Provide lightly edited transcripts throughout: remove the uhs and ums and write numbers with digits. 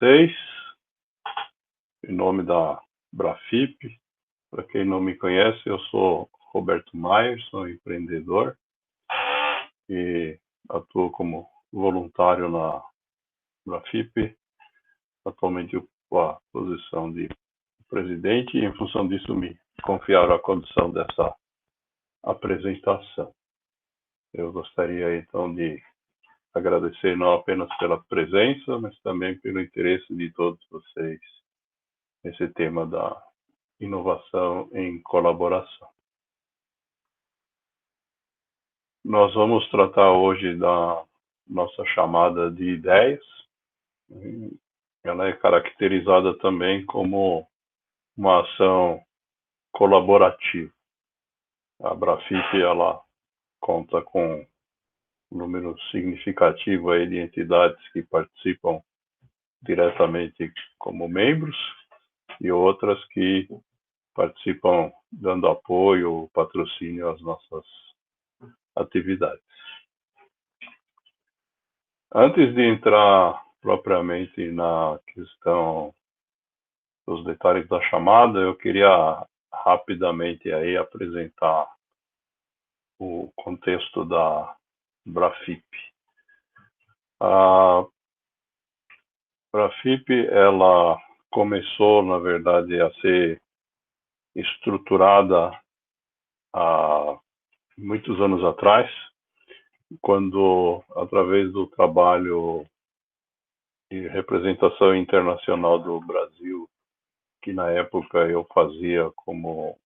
vocês, em nome da Brafip. Para quem não me conhece, eu sou Roberto Maier, sou empreendedor e atuo como voluntário na Brafip. Atualmente ocupo a posição de presidente e, em função disso, me confiaram a condução dessa apresentação. Eu gostaria, então, de agradecer não apenas pela presença, mas também pelo interesse de todos vocês nesse tema da inovação em colaboração. Nós vamos tratar hoje da nossa chamada de ideias. Ela é caracterizada também como uma ação colaborativa. A Brafip, ela conta com um número significativo aí de entidades que participam diretamente como membros e outras que participam dando apoio, patrocínio às nossas atividades. Antes de entrar propriamente na questão dos detalhes da chamada, eu queria rapidamente aí apresentar o contexto da Brafip. A Brafip, ela começou, na verdade, a ser estruturada há muitos anos atrás, quando, através do trabalho de representação internacional do Brasil, que na época eu fazia como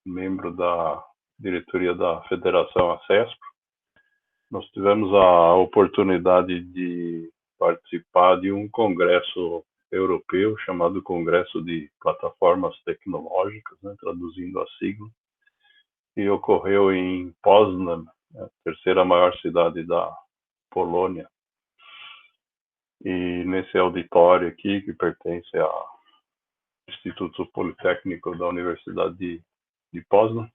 membro da diretoria da Federação ACESPRO, nós tivemos a oportunidade de participar de um congresso europeu chamado Congresso de Plataformas Tecnológicas, né, traduzindo a sigla, que ocorreu em Poznań, a terceira maior cidade da Polônia. E nesse auditório aqui, que pertence ao Instituto Politécnico da Universidade de Poznań,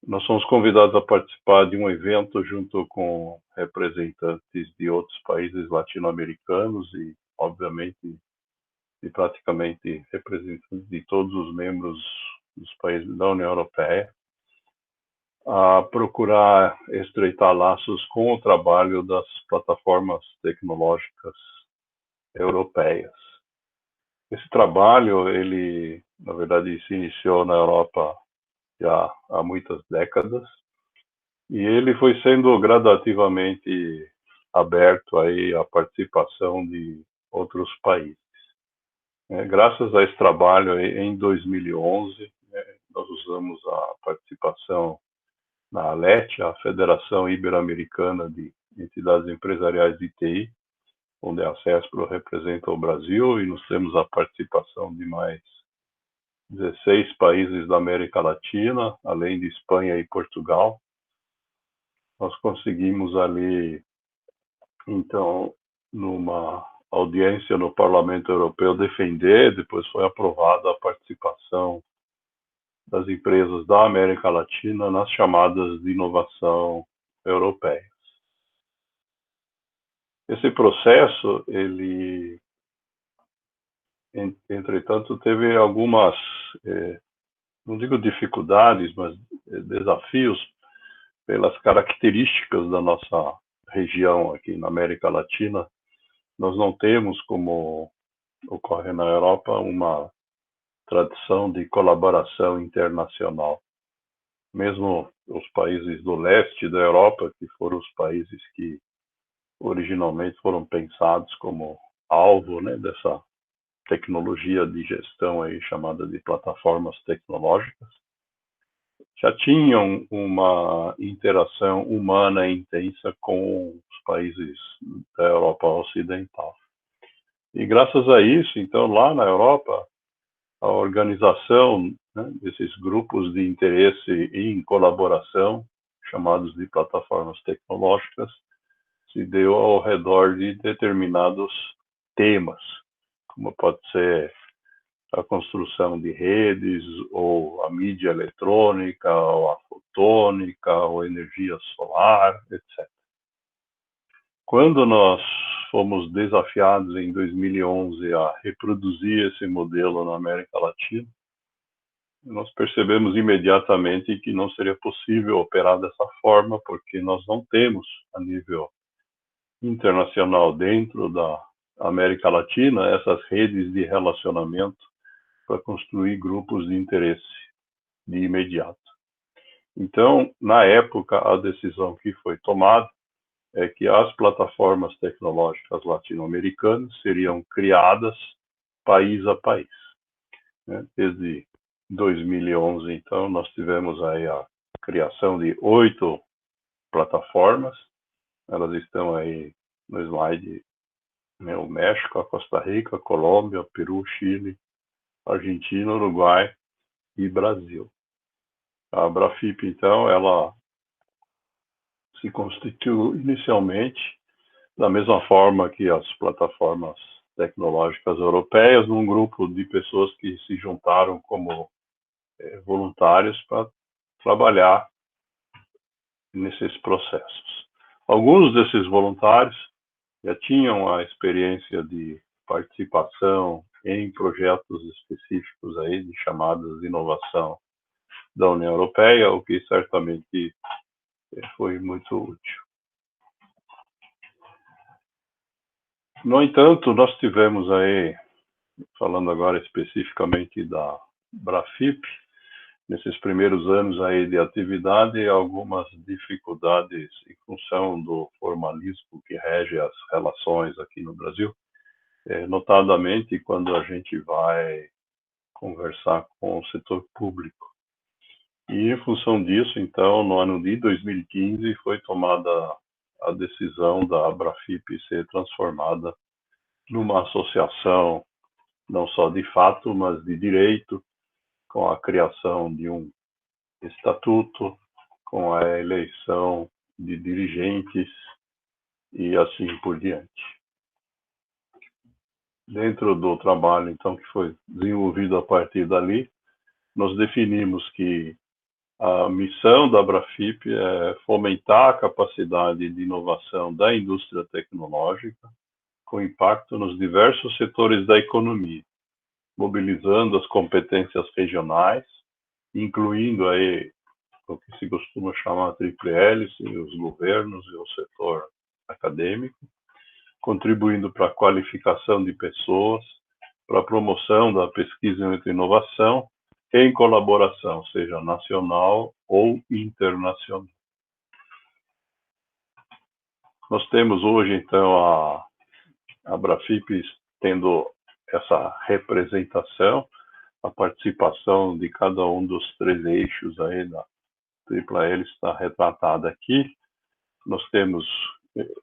nós somos convidados a participar de um evento junto com representantes de outros países latino-americanos e, obviamente, de praticamente representantes de todos os membros dos países da União Europeia, a procurar estreitar laços com o trabalho das plataformas tecnológicas europeias. Esse trabalho, ele, na verdade, se iniciou na Europa já há muitas décadas, e ele foi sendo gradativamente aberto aí à participação de outros países. Graças a esse trabalho, em 2011, nós usamos a participação na ALET, a Federação Ibero-Americana de Entidades Empresariais de TI, onde a CESPRO representa o Brasil, e nós temos a participação de mais 16 países da América Latina, além de Espanha e Portugal. Nós conseguimos ali, então, numa audiência no Parlamento Europeu, defender, depois foi aprovada a participação das empresas da América Latina nas chamadas de inovação europeias. Esse processo, ele, entretanto, teve algumas, não digo dificuldades, mas desafios pelas características da nossa região aqui na América Latina. Nós não temos, como ocorre na Europa, uma tradição de colaboração internacional. Mesmo os países do leste da Europa, que foram os países que originalmente foram pensados como alvo, né, dessa tecnologia de gestão aí chamada de plataformas tecnológicas, já tinham uma interação humana intensa com os países da Europa Ocidental. E graças a isso, então, lá na Europa, a organização, né, desses grupos de interesse em colaboração, chamados de plataformas tecnológicas, se deu ao redor de determinados temas, como pode ser a construção de redes, ou a mídia eletrônica, ou a fotônica, ou energia solar, etc. Quando nós fomos desafiados em 2011 a reproduzir esse modelo na América Latina, nós percebemos imediatamente que não seria possível operar dessa forma, porque nós não temos, a nível internacional, dentro da América Latina, essas redes de relacionamento para construir grupos de interesse de imediato. Então, na época, a decisão que foi tomada é que as plataformas tecnológicas latino-americanas seriam criadas país a país. Desde 2011, então, nós tivemos aí a criação de 8 plataformas. Elas estão aí no slide, o México, a Costa Rica, Colômbia, Peru, Chile, Argentina, Uruguai e Brasil. A Abrafip, então, ela se constituiu inicialmente da mesma forma que as plataformas tecnológicas europeias, num grupo de pessoas que se juntaram como voluntários para trabalhar nesses processos. Alguns desses voluntários já tinham a experiência de participação em projetos específicos aí de chamadas de inovação da União Europeia, o que certamente foi muito útil. No entanto, nós tivemos aí, falando agora especificamente da Brafip, nesses primeiros anos aí de atividade, algumas dificuldades em função do formalismo que rege as relações aqui no Brasil, notadamente quando a gente vai conversar com o setor público. E em função disso, então, no ano de 2015, foi tomada a decisão da Abrafip ser transformada numa associação, não só de fato, mas de direito, com a criação de um estatuto, com a eleição de dirigentes e assim por diante. Dentro do trabalho, então, que foi desenvolvido a partir dali, nós definimos que a missão da Abrafip é fomentar a capacidade de inovação da indústria tecnológica com impacto nos diversos setores da economia, mobilizando as competências regionais, incluindo aí o que se costuma chamar tríplice hélice, os governos e o setor acadêmico, contribuindo para a qualificação de pessoas, para a promoção da pesquisa e inovação, em colaboração, seja nacional ou internacional. Nós temos hoje, então, a Abrafip tendo essa representação, a participação de cada um dos 3 eixos aí da tripla hélice está retratada aqui. Nós temos,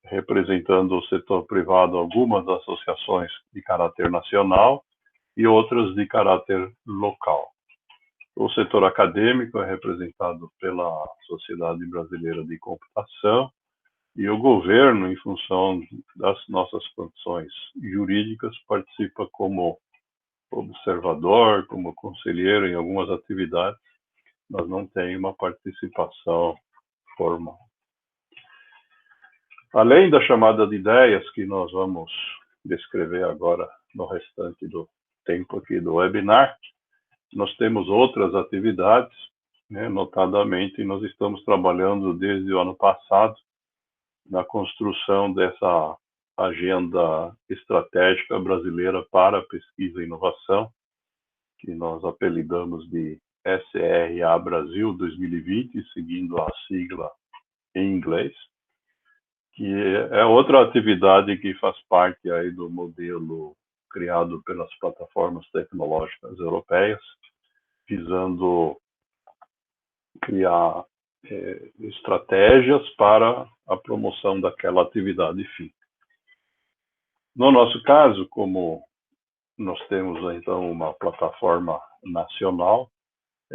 representando o setor privado, algumas associações de caráter nacional e outras de caráter local. O setor acadêmico é representado pela Sociedade Brasileira de Computação e o governo, em função das nossas condições jurídicas, participa como observador, como conselheiro em algumas atividades, mas não tem uma participação formal. Além da chamada de ideias, que nós vamos descrever agora no restante do tempo aqui do webinar, nós temos outras atividades, notadamente nós estamos trabalhando desde o ano passado na construção dessa agenda estratégica brasileira para pesquisa e inovação, que nós apelidamos de SRA Brasil 2020, seguindo a sigla em inglês, que é outra atividade que faz parte aí do modelo criado pelas plataformas tecnológicas europeias, visando criar estratégias para a promoção daquela atividade fim. No nosso caso, como nós temos então uma plataforma nacional,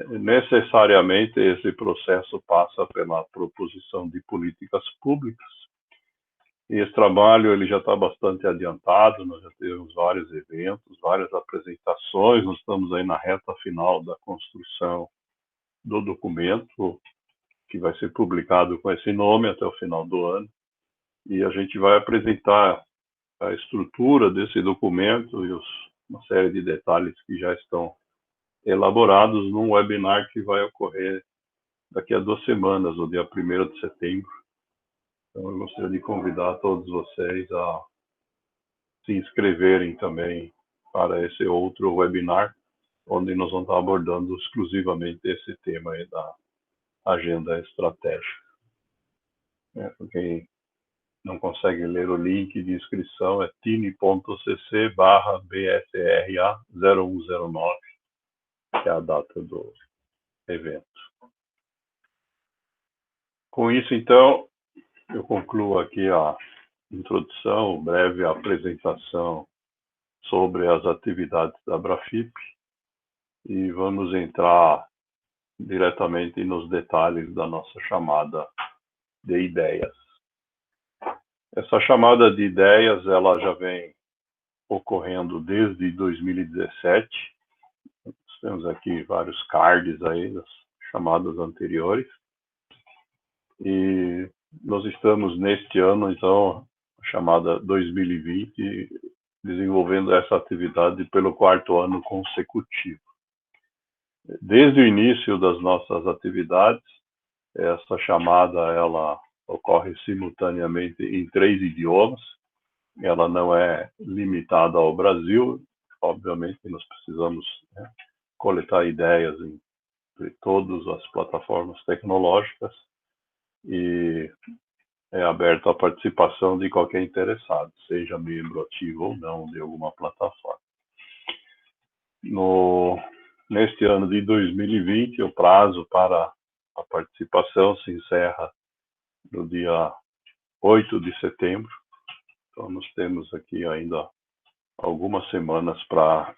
necessariamente esse processo passa pela proposição de políticas públicas. E esse trabalho ele já está bastante adiantado, nós já tivemos vários eventos, várias apresentações, nós estamos aí na reta final da construção do documento, que vai ser publicado com esse nome até o final do ano. e a gente vai apresentar a estrutura desse documento e uma série de detalhes que já estão elaborados num webinar que vai ocorrer daqui a 2 semanas, no dia 1º de setembro. Então, eu gostaria de convidar todos vocês a se inscreverem também para esse outro webinar, onde nós vamos estar abordando exclusivamente esse tema aí da agenda estratégica. Para quem não consegue ler o link de inscrição, é tine.cc/bsra0109, que é a data do evento. Com isso, então, eu concluo aqui a introdução, breve apresentação sobre as atividades da Abrafip e vamos entrar diretamente nos detalhes da nossa chamada de ideias. Essa chamada de ideias, ela já vem ocorrendo desde 2017. Nós temos aqui vários cards aí das chamadas anteriores. E nós estamos neste ano, então, a chamada 2020, desenvolvendo essa atividade pelo 4º ano consecutivo. Desde o início das nossas atividades, essa chamada ela ocorre simultaneamente em 3 idiomas. Ela não é limitada ao Brasil. Obviamente, nós precisamos coletar ideias em todas as plataformas tecnológicas e é aberto à participação de qualquer interessado, seja membro ativo ou não de alguma plataforma. Neste ano de 2020, o prazo para a participação se encerra no dia 8 de setembro. Então, nós temos aqui ainda algumas semanas para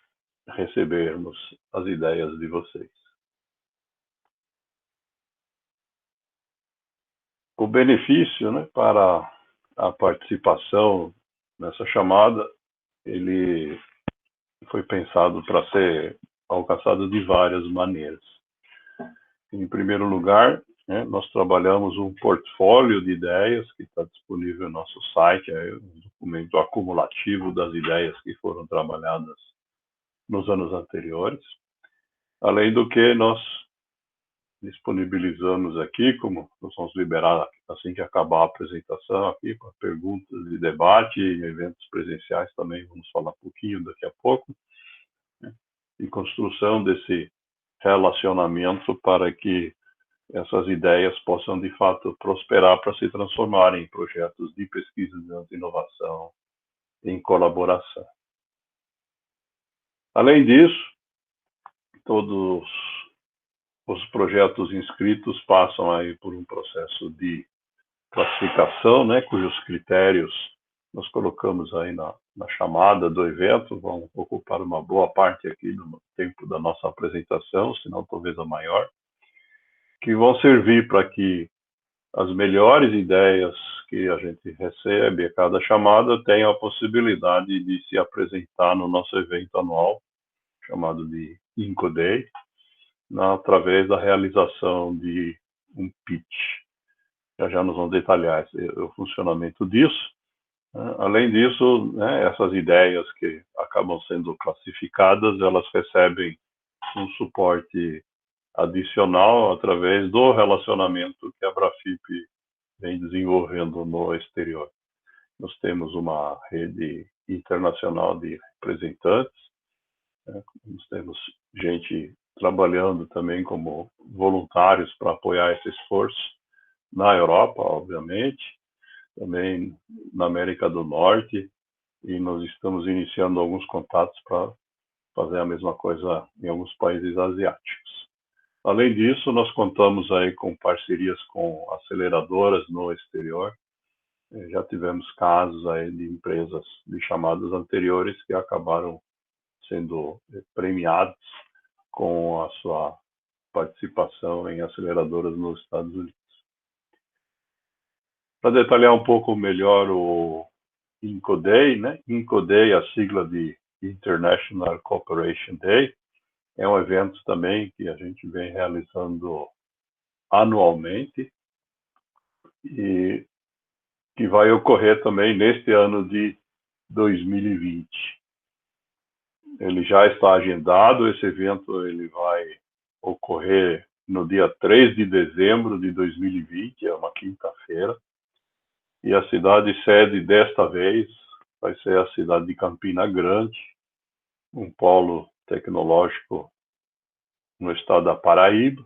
recebermos as ideias de vocês. O benefício, para a participação nessa chamada, ele foi pensado para ser alcançado de várias maneiras. Em primeiro lugar, nós trabalhamos um portfólio de ideias que está disponível no nosso site, um documento acumulativo das ideias que foram trabalhadas nos anos anteriores. Além do que, nós disponibilizamos aqui, como nós vamos liberar assim que acabar a apresentação aqui, para perguntas e debate, em eventos presenciais também, vamos falar um pouquinho daqui a pouco, e construção desse relacionamento para que essas ideias possam, de fato, prosperar para se transformarem em projetos de pesquisa de inovação em colaboração. Além disso, todos os projetos inscritos passam aí por um processo de classificação, cujos critérios nós colocamos aí na chamada do evento, vão ocupar uma boa parte aqui do tempo da nossa apresentação, se não talvez a maior, que vão servir para que as melhores ideias que a gente recebe a cada chamada tenham a possibilidade de se apresentar no nosso evento anual, chamado de Inco Day, através da realização de um pitch. Já nós vamos detalhar o funcionamento disso. Além disso, essas ideias que acabam sendo classificadas, elas recebem um suporte adicional através do relacionamento que a Abrafip vem desenvolvendo no exterior. Nós temos uma rede internacional de representantes, nós temos gente trabalhando também como voluntários para apoiar esse esforço na Europa, obviamente, também na América do Norte, e nós estamos iniciando alguns contatos para fazer a mesma coisa em alguns países asiáticos. Além disso, nós contamos aí com parcerias com aceleradoras no exterior. Já tivemos casos aí de empresas de chamadas anteriores que acabaram sendo premiados com a sua participação em aceleradoras nos Estados Unidos. Para detalhar um pouco melhor o Inco Day, Inco Day, a sigla de International Cooperation Day, é um evento também que a gente vem realizando anualmente e que vai ocorrer também neste ano de 2020. Ele já está agendado, esse evento ele vai ocorrer no dia 3 de dezembro de 2020, é uma quinta-feira, e a cidade sede desta vez vai ser a cidade de Campina Grande, um polo tecnológico no estado da Paraíba.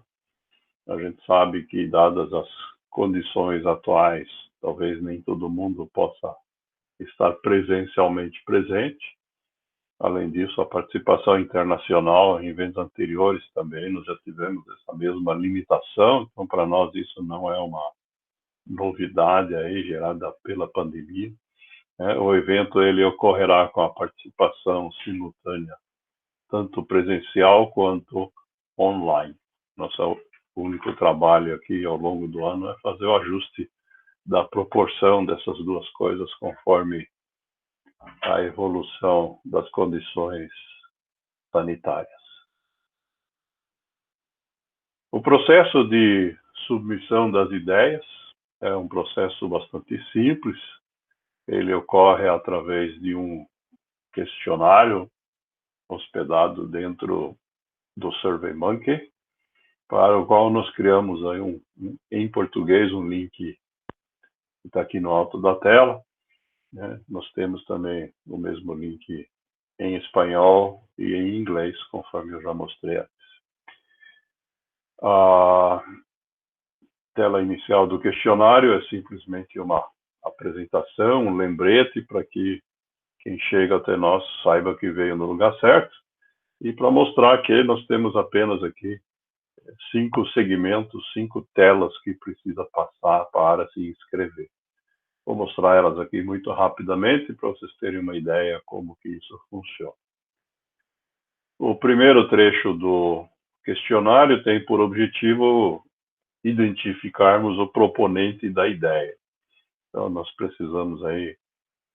A gente sabe que, dadas as condições atuais, talvez nem todo mundo possa estar presencialmente presente. Além disso, a participação internacional em eventos anteriores também, nós já tivemos essa mesma limitação, então para nós isso não é uma novidade aí gerada pela pandemia. O evento ele ocorrerá com a participação simultânea, tanto presencial quanto online. Nosso único trabalho aqui ao longo do ano é fazer o ajuste da proporção dessas duas coisas conforme a evolução das condições sanitárias. O processo de submissão das ideias é um processo bastante simples. Ele ocorre através de um questionário hospedado dentro do SurveyMonkey, para o qual nós criamos aí em português um link que está aqui no alto da tela. Nós temos também o mesmo link em espanhol e em inglês, conforme eu já mostrei antes. A tela inicial do questionário é simplesmente uma apresentação, um lembrete para que quem chega até nós saiba que veio no lugar certo, e para mostrar que nós temos apenas aqui 5 segmentos, 5 telas que precisa passar para se inscrever. Vou mostrar elas aqui muito rapidamente para vocês terem uma ideia como que isso funciona. O primeiro trecho do questionário tem por objetivo identificarmos o proponente da ideia. Então, nós precisamos aí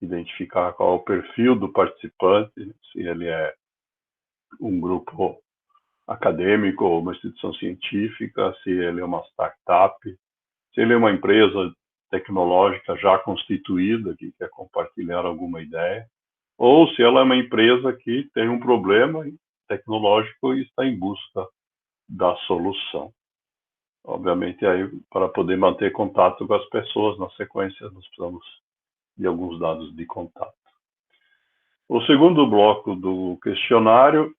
identificar qual é o perfil do participante, se ele é um grupo acadêmico ou uma instituição científica, se ele é uma startup, se ele é uma empresa tecnológica já constituída que quer compartilhar alguma ideia, ou se ela é uma empresa que tem um problema tecnológico e está em busca da solução. Obviamente, aí, para poder manter contato com as pessoas, na sequência, nós precisamos de alguns dados de contato. O segundo bloco do questionário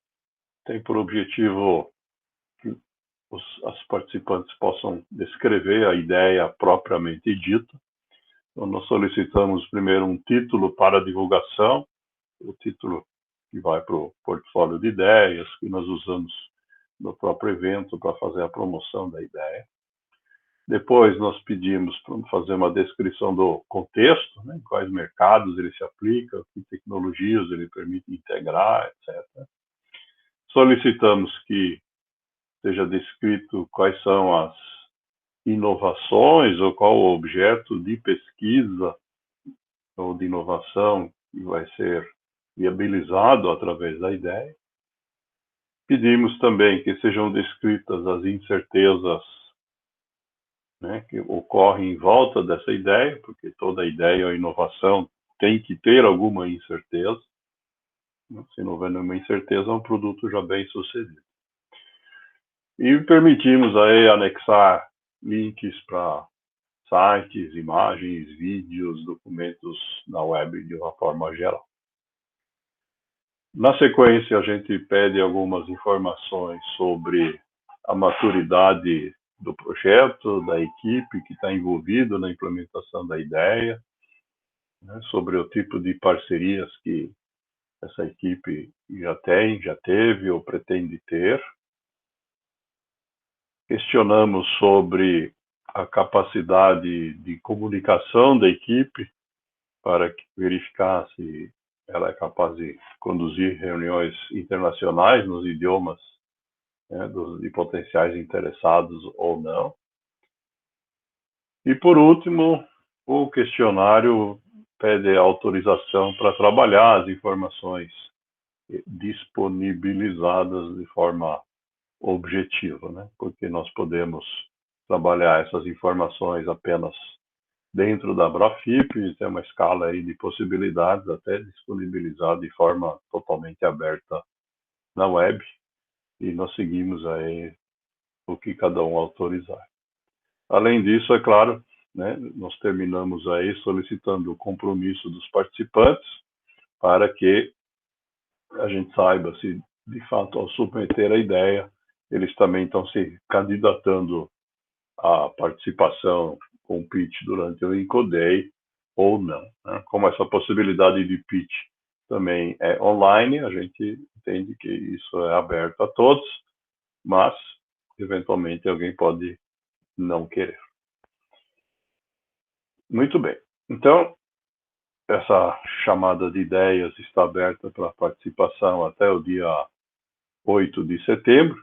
tem por objetivo que as participantes possam descrever a ideia propriamente dita. Então, nós solicitamos primeiro um título para divulgação, o título que vai para o portfólio de ideias, que nós usamos no próprio evento para fazer a promoção da ideia. Depois, nós pedimos para fazer uma descrição do contexto, em quais mercados ele se aplica, que tecnologias ele permite integrar, etc. Solicitamos que seja descrito quais são as inovações ou qual o objeto de pesquisa ou de inovação que vai ser viabilizado através da ideia. Pedimos também que sejam descritas as incertezas que ocorrem em volta dessa ideia, porque toda ideia ou inovação tem que ter alguma incerteza. Se não houver nenhuma incerteza, é um produto já bem sucedido. E permitimos aí anexar links para sites, imagens, vídeos, documentos na web de uma forma geral. Na sequência, a gente pede algumas informações sobre a maturidade do projeto, da equipe que está envolvida na implementação da ideia, sobre o tipo de parcerias que essa equipe já teve ou pretende ter. Questionamos sobre a capacidade de comunicação da equipe para verificar se ela é capaz de conduzir reuniões internacionais nos idiomas de potenciais interessados ou não. E, por último, o questionário pede autorização para trabalhar as informações disponibilizadas de forma objetiva, porque nós podemos trabalhar essas informações apenas dentro da Abrafip, tem uma escala aí de possibilidades, até disponibilizada de forma totalmente aberta na web, e nós seguimos aí o que cada um autorizar. Além disso, é claro, né, nós terminamos aí solicitando o compromisso dos participantes para que a gente saiba se, de fato, ao submeter a ideia, eles também estão se candidatando à participação com pitch durante o Incoday ou não. Né? Como essa possibilidade de pitch também é online, a gente entende que isso é aberto a todos, mas, eventualmente, alguém pode não querer. Muito bem. Então, essa chamada de ideias está aberta para participação até o dia 8 de setembro,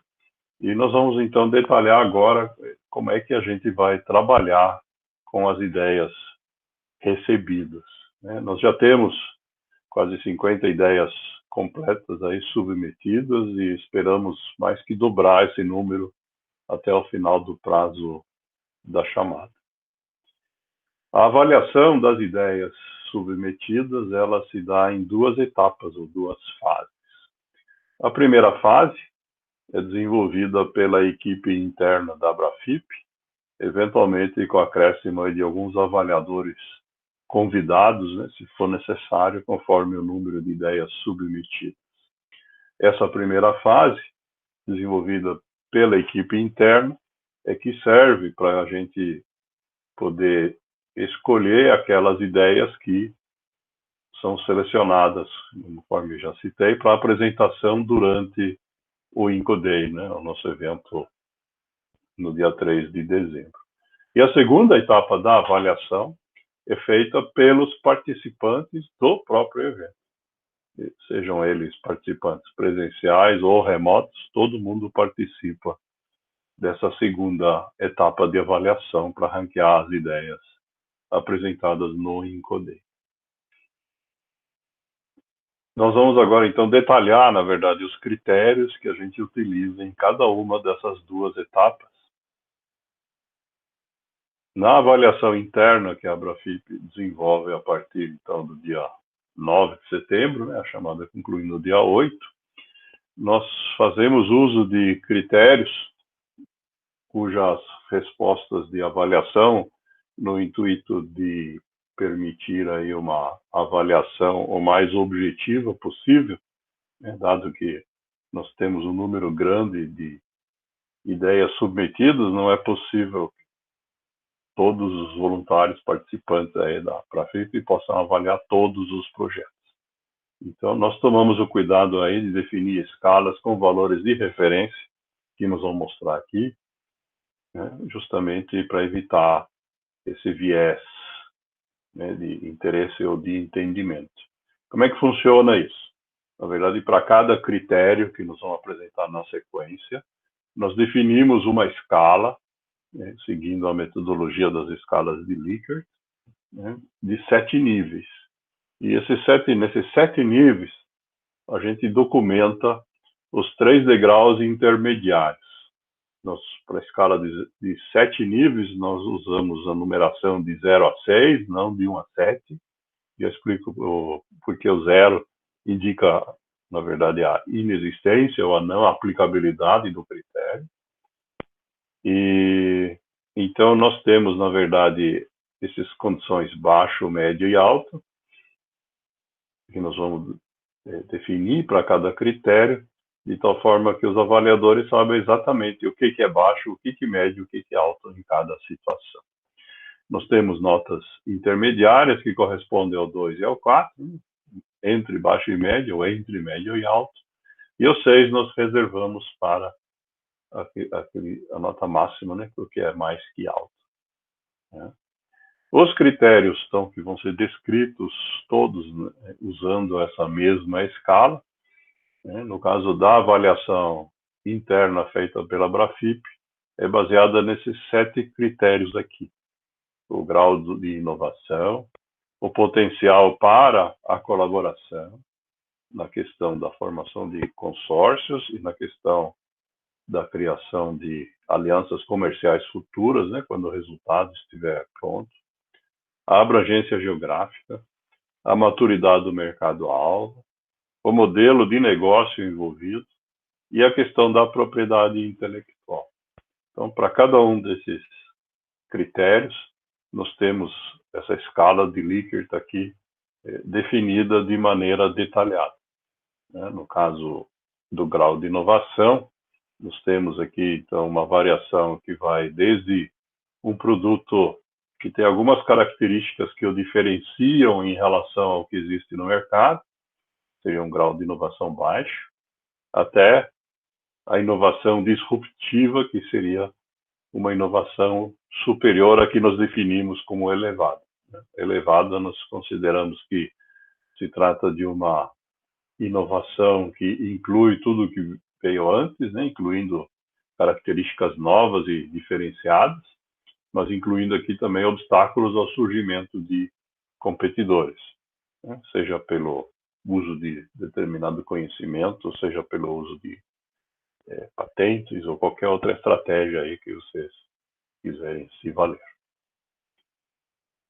e nós vamos então detalhar agora como é que a gente vai trabalhar com as ideias recebidas. Né? Nós já temos quase 50 ideias completas aí submetidas e esperamos mais que dobrar esse número até o final do prazo da chamada. A avaliação das ideias submetidas, ela se dá em duas etapas ou duas fases. A primeira fase é desenvolvida pela equipe interna da Abrafip, eventualmente com acréscimo de alguns avaliadores convidados, né, se for necessário, conforme o número de ideias submetidas. Essa primeira fase, desenvolvida pela equipe interna, é que serve para a gente poder escolher aquelas ideias que são selecionadas, conforme eu já citei, para apresentação durante o Incoday, né, o nosso evento no dia 3 de dezembro. E a segunda etapa da avaliação é feita pelos participantes do próprio evento. Sejam eles participantes presenciais ou remotos, todo mundo participa dessa segunda etapa de avaliação para ranquear as ideias apresentadas no Incoday. Nós vamos agora, então, detalhar, na verdade, os critérios que a gente utiliza em cada uma dessas duas etapas. Na avaliação interna que a Abrafip desenvolve a partir, então, do dia 9 de setembro, né, a chamada concluindo no dia 8, nós fazemos uso de critérios cujas respostas de avaliação, no intuito de permitir aí uma avaliação o mais objetiva possível, né, dado que nós temos um número grande de ideias submetidas, não é possível que todos os voluntários participantes aí da Abrafip possam avaliar todos os projetos. Então, nós tomamos o cuidado aí de definir escalas com valores de referência, que nós vamos mostrar aqui, né, justamente para evitar esse viés, né, de interesse ou de entendimento. Como é que funciona isso? Na verdade, para cada critério que nós vamos apresentar na sequência, nós definimos uma escala, né, seguindo a metodologia das escalas de Likert, né, de 7 níveis. E nesses 7 níveis, a gente documenta os 3 degraus intermediários. Para a escala de 7 níveis, nós usamos a numeração de 0 a 6, não de 1 a 7. Já explico porque o 0 indica, na verdade, a inexistência ou a não aplicabilidade do critério. E então nós temos, na verdade, essas condições baixo, médio e alto, que nós vamos definir para cada critério, de tal forma que os avaliadores sabem exatamente o que é baixo, o que é médio, o que é alto em cada situação. Nós temos notas intermediárias, que correspondem ao 2 e ao 4, entre baixo e médio, ou entre médio e alto. E o 6 nós reservamos para a nota máxima, né, porque é mais que alto. Né? Os critérios, então, que vão ser descritos todos, né, usando essa mesma escala, né, no caso da avaliação interna feita pela Abrafip, é baseada nesses 7 critérios aqui. O grau de inovação, o potencial para a colaboração, na questão da formação de consórcios e na questão da criação de alianças comerciais futuras, né, quando o resultado estiver pronto. a abrangência geográfica, a maturidade do mercado-alvo, o modelo de negócio envolvido e a questão da propriedade intelectual. Então, para cada um desses critérios, nós temos essa escala de Likert aqui definida de maneira detalhada. No caso do grau de inovação, nós temos aqui, então, uma variação que vai desde um produto que tem algumas características que o diferenciam em relação ao que existe no mercado, seria um grau de inovação baixo, até a inovação disruptiva, que seria uma inovação superior à que nós definimos como elevada. Elevada, nós consideramos que se trata de uma inovação que inclui tudo o que veio antes, incluindo características novas e diferenciadas, mas incluindo aqui também obstáculos ao surgimento de competidores, seja pelo uso de determinado conhecimento, seja pelo uso de patentes ou qualquer outra estratégia aí que vocês quiserem se valer.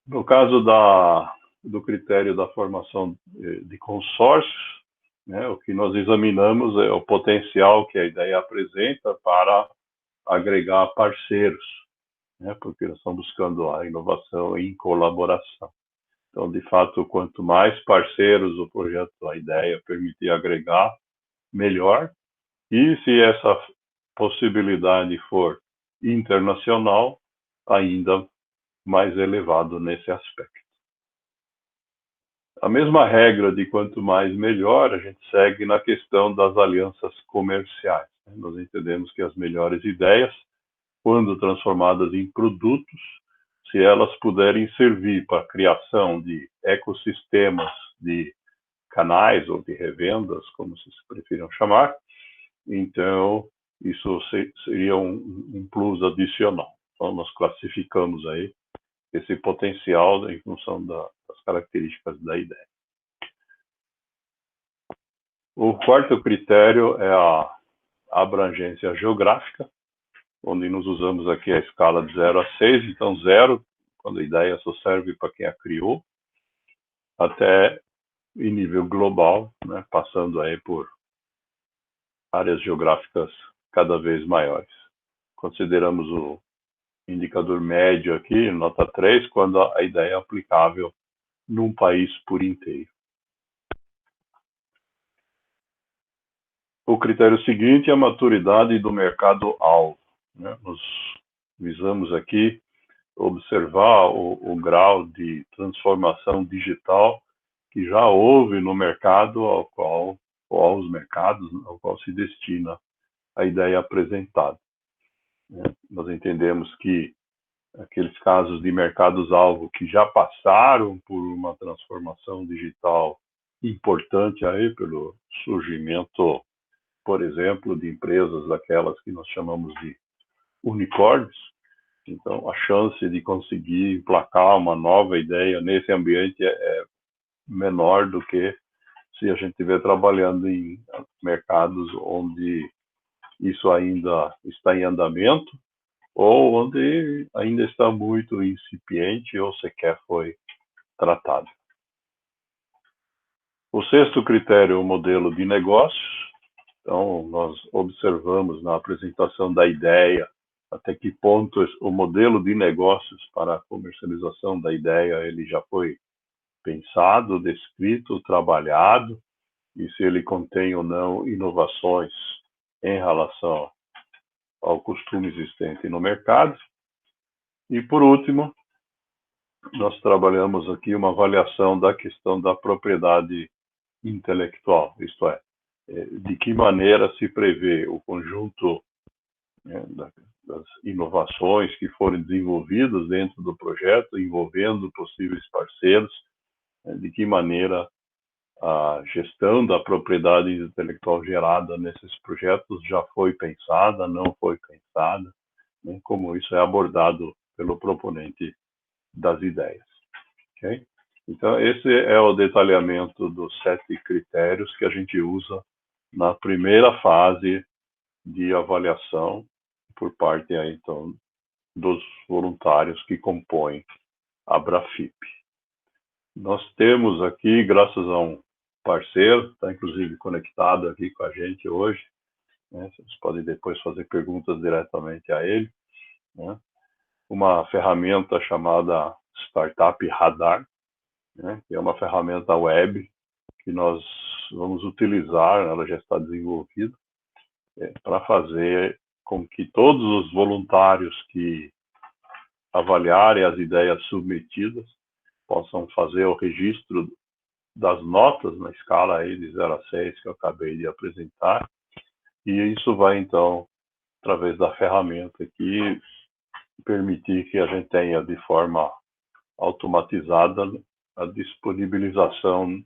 No caso do critério da formação de consórcios, o que nós examinamos é o potencial que a ideia apresenta para agregar parceiros, porque nós estamos buscando a inovação em colaboração. Então, de fato, quanto mais parceiros o projeto, a ideia permitir agregar, melhor. E se essa possibilidade for internacional, ainda mais elevado nesse aspecto. A mesma regra de quanto mais melhor, a gente segue na questão das alianças comerciais. Nós entendemos que as melhores ideias, quando transformadas em produtos, se elas puderem servir para a criação de ecossistemas de canais ou de revendas, como vocês prefiram chamar, então isso seria um plus adicional. Então nós classificamos aí esse potencial em função das características da ideia. O quarto critério é a abrangência geográfica, onde nós usamos aqui a escala de 0 a 6, então 0, quando a ideia só serve para quem a criou, até em nível global, passando aí por áreas geográficas cada vez maiores. Consideramos o indicador médio aqui, nota 3, quando a ideia é aplicável num país por inteiro. O critério seguinte é a maturidade do mercado-alvo. Nós visamos aqui observar o grau de transformação digital que já houve no mercado ou aos mercados ao qual se destina a ideia apresentada. Nós entendemos que aqueles casos de mercados-alvo que já passaram por uma transformação digital importante aí pelo surgimento, por exemplo, de empresas daquelas que nós chamamos de unicórnios. Então, a chance de conseguir emplacar uma nova ideia nesse ambiente é menor do que se a gente estiver trabalhando em mercados onde isso ainda está em andamento ou onde ainda está muito incipiente ou sequer foi tratado. O sexto critério é o modelo de negócios. Então, nós observamos na apresentação da ideia até que ponto o modelo de negócios para a comercialização da ideia ele já foi pensado, descrito, trabalhado, e se ele contém ou não inovações em relação ao costume existente no mercado. E, por último, nós trabalhamos aqui uma avaliação da questão da propriedade intelectual, isto é, de que maneira se prevê o conjunto das inovações que forem desenvolvidas dentro do projeto, envolvendo possíveis parceiros, de que maneira a gestão da propriedade intelectual gerada nesses projetos já foi pensada, não foi pensada, como isso é abordado pelo proponente das ideias. Okay? Então, esse é o detalhamento dos 7 critérios que a gente usa na primeira fase de avaliação por parte aí, então, dos voluntários que compõem Abrafip. Nós temos aqui, graças a um parceiro, está inclusive conectado aqui com a gente hoje, né? Vocês podem depois fazer perguntas diretamente a ele, né? Uma ferramenta chamada Startup Radar, né? Que é uma ferramenta web que nós vamos utilizar, ela já está desenvolvida, para fazer com que todos os voluntários que avaliarem as ideias submetidas possam fazer o registro das notas na escala aí de 0 a 6 que eu acabei de apresentar, e isso vai, então, através da ferramenta aqui, permitir que a gente tenha de forma automatizada a disponibilização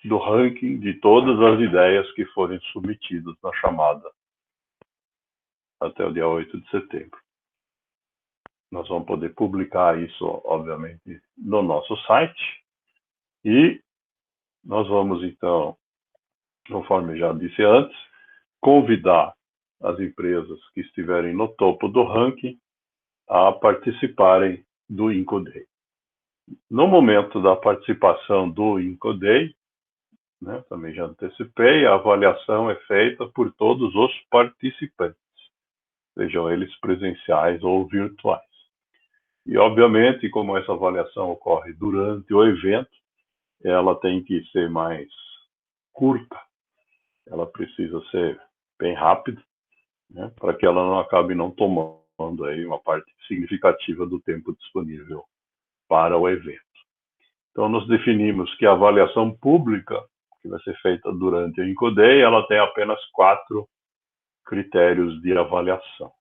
do ranking de todas as ideias que forem submetidas na chamada até o dia 8 de setembro. Nós vamos poder publicar isso, obviamente, no nosso site, e nós vamos, então, conforme já disse antes, convidar as empresas que estiverem no topo do ranking a participarem do INCO-Day. No momento da participação do INCO-Day, né, também já antecipei, a avaliação é feita por todos os participantes, sejam eles presenciais ou virtuais. E, obviamente, como essa avaliação ocorre durante o evento, ela tem que ser mais curta, ela precisa ser bem rápida, né, para que ela não acabe não tomando aí uma parte significativa do tempo disponível para o evento. Então, nós definimos que a avaliação pública, que vai ser feita durante o INCO-Day, ela tem apenas 4 critérios de avaliação.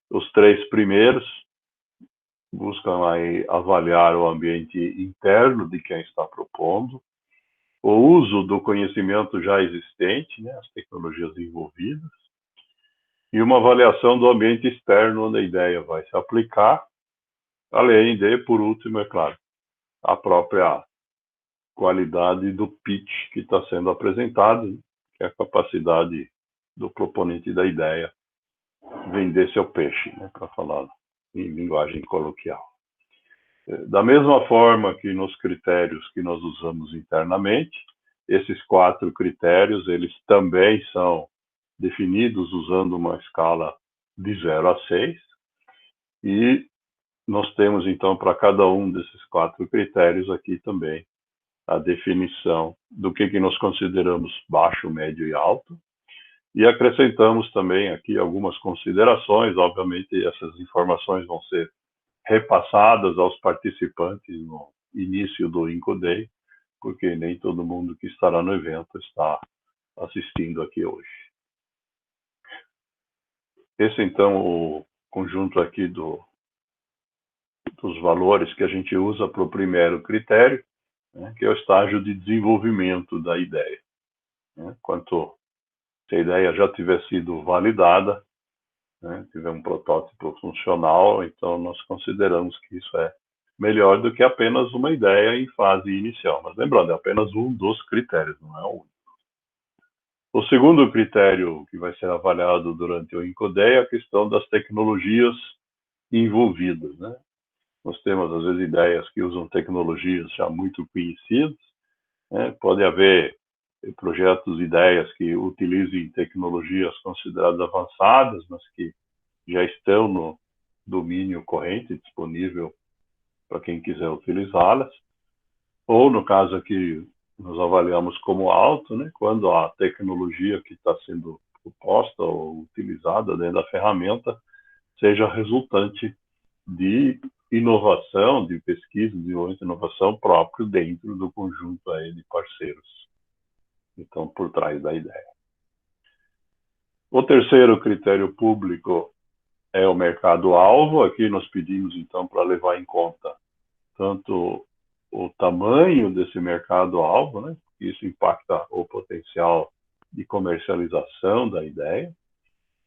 Os 3 primeiros buscam aí avaliar o ambiente interno de quem está propondo, o uso do conhecimento já existente, né, as tecnologias envolvidas, e uma avaliação do ambiente externo onde a ideia vai se aplicar, além de, por último, é claro, a própria qualidade do pitch que está sendo apresentado, que é a capacidade do proponente da ideia vender seu peixe, né, para falar em linguagem coloquial. Da mesma forma que nos critérios que nós usamos internamente, esses 4 critérios, eles também são definidos usando uma escala de 0 a 6, e nós temos, então, para cada um desses 4 critérios aqui também a definição do que nós consideramos baixo, médio e alto, e acrescentamos também aqui algumas considerações. Obviamente, essas informações vão ser repassadas aos participantes no início do INCO-Day, porque nem todo mundo que estará no evento está assistindo aqui hoje. Esse, então, o conjunto aqui dos valores que a gente usa para o primeiro critério, né, que é o estágio de desenvolvimento da ideia. Né? Quanto se a ideia já tiver sido validada, né, tiver um protótipo funcional, então nós consideramos que isso é melhor do que apenas uma ideia em fase inicial. Mas lembrando, é apenas um dos critérios, não é o único. O segundo critério que vai ser avaliado durante o INCO-Day é a questão das tecnologias envolvidas, né? Nós temos, às vezes, ideias que usam tecnologias já muito conhecidas, né? Pode haver projetos, ideias que utilizem tecnologias consideradas avançadas, mas que já estão no domínio corrente, disponível para quem quiser utilizá-las. Ou, no caso aqui, nós avaliamos como alto, né, quando a tecnologia que está sendo proposta ou utilizada dentro da ferramenta seja resultante de inovação, de pesquisa, de inovação próprio dentro do conjunto aí de parceiros que estão por trás da ideia. O terceiro critério público é o mercado-alvo. Aqui nós pedimos, então, para levar em conta tanto o tamanho desse mercado-alvo, né? Isso impacta o potencial de comercialização da ideia,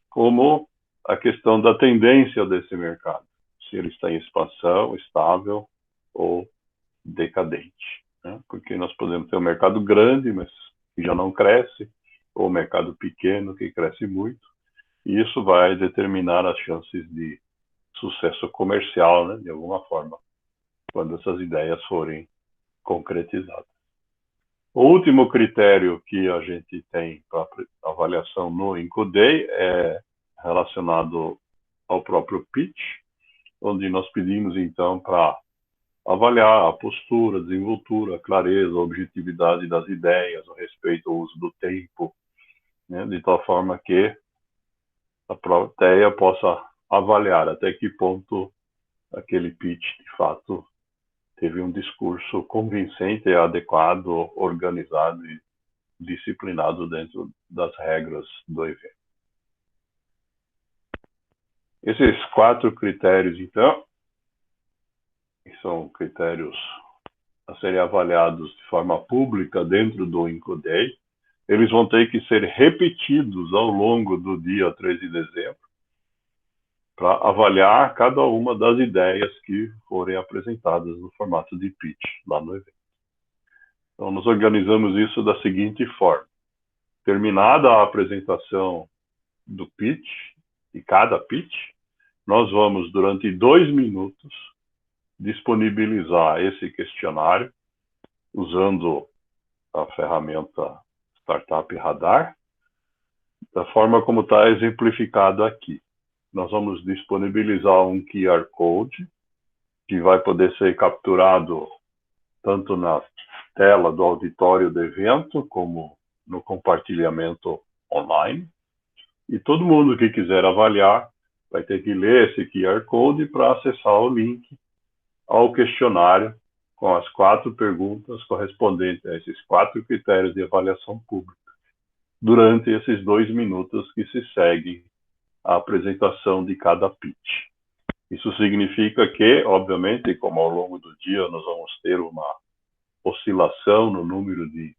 como a questão da tendência desse mercado, se ele está em expansão, estável ou decadente, né? Porque nós podemos ter um mercado grande, mas que já não cresce, ou um mercado pequeno que cresce muito, e isso vai determinar as chances de sucesso comercial, né, de alguma forma, quando essas ideias forem concretizadas. O último critério que a gente tem para avaliação no INCODEI é relacionado ao próprio pitch, onde nós pedimos, então, para avaliar a postura, a desenvoltura, a clareza, a objetividade das ideias, o respeito ao uso do tempo, né, de tal forma que a plateia possa avaliar até que ponto aquele pitch, de fato, teve um discurso convincente, adequado, organizado e disciplinado dentro das regras do evento. Esses 4 critérios, então, são critérios a serem avaliados de forma pública dentro do INCODEI. Eles vão ter que ser repetidos ao longo do dia 3 de dezembro para avaliar cada uma das ideias que forem apresentadas no formato de pitch lá no evento. Então, nós organizamos isso da seguinte forma. Terminada a apresentação do pitch, de cada pitch, nós vamos, durante 2 minutos, disponibilizar esse questionário usando a ferramenta Startup Radar, da forma como está exemplificado aqui. Nós vamos disponibilizar um QR Code que vai poder ser capturado tanto na tela do auditório do evento como no compartilhamento online. E todo mundo que quiser avaliar vai ter que ler esse QR Code para acessar o link ao questionário com as 4 perguntas correspondentes a esses 4 critérios de avaliação pública durante esses 2 minutos que se seguem a apresentação de cada pitch. Isso significa que, obviamente, como ao longo do dia nós vamos ter uma oscilação no número de